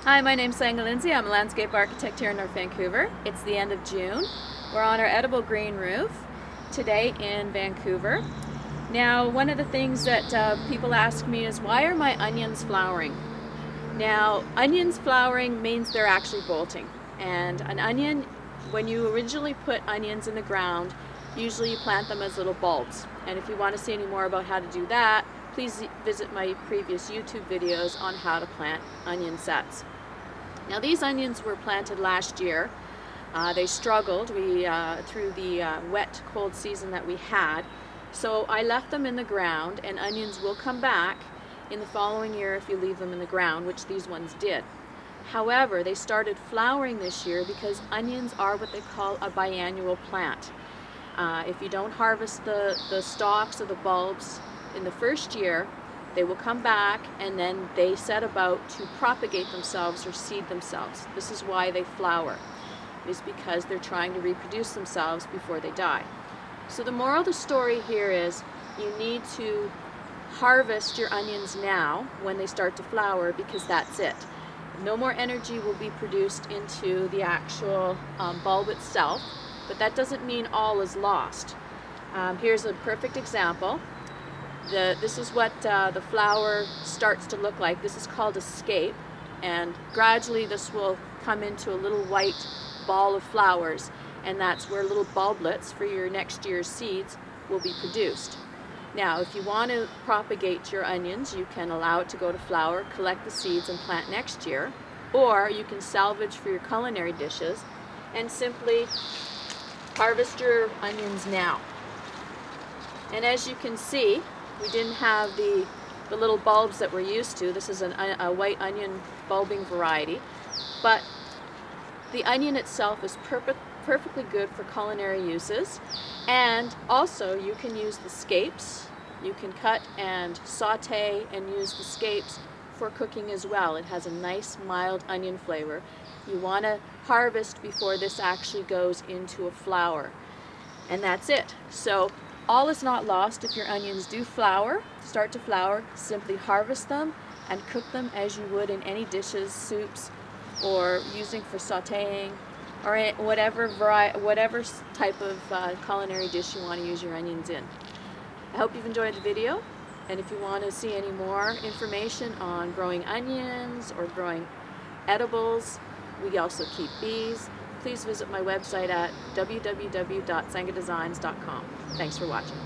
Hi, my name's Senga Lindsay. I'm a landscape architect here in North Vancouver. It's the end of June. We're on our edible green roof today in Vancouver. Now, one of the things that people ask me is, why are my onions flowering? Now, onions flowering means they're actually bolting. And an onion, when you originally put onions in the ground, usually you plant them as little bulbs. And if you want to see any more about how to do that, please visit my previous YouTube videos on how to plant onion sets. Now, these onions were planted last year. They struggled through the wet, cold season that we had. So I left them in the ground, and onions will come back in the following year if you leave them in the ground, which these ones did. However, they started flowering this year because onions are what they call a biannual plant. If you don't harvest the stalks or the bulbs in the first year, they will come back, and then they set about to propagate themselves or seed themselves. This is why they flower. It is because they're trying to reproduce themselves before they die. So the moral of the story here is you need to harvest your onions now when they start to flower, because that's it. No more energy will be produced into the actual bulb itself, but that doesn't mean all is lost. Here's a perfect example. This is what the flower starts to look like. This is called a scape, and gradually this will come into a little white ball of flowers, and that's where little bulblets for your next year's seeds will be produced. Now, if you want to propagate your onions, you can allow it to go to flower, collect the seeds, and plant next year, or you can salvage for your culinary dishes and simply harvest your onions now. And as you can see, we didn't have the little bulbs that we're used to. This is a white onion bulbing variety, but the onion itself is perfectly good for culinary uses, and also you can use the scapes. You can cut and saute and use the scapes for cooking as well. It has a nice mild onion flavor. You want to harvest before this actually goes into a flower, and that's it. So all is not lost. If your onions do start to flower, simply harvest them and cook them as you would in any dishes, soups, or using for sauteing, or whatever type of culinary dish you want to use your onions in. I hope you've enjoyed the video, and if you want to see any more information on growing onions or growing edibles, we also keep bees, please visit my website at www.sengadesigns.com. Thanks for watching.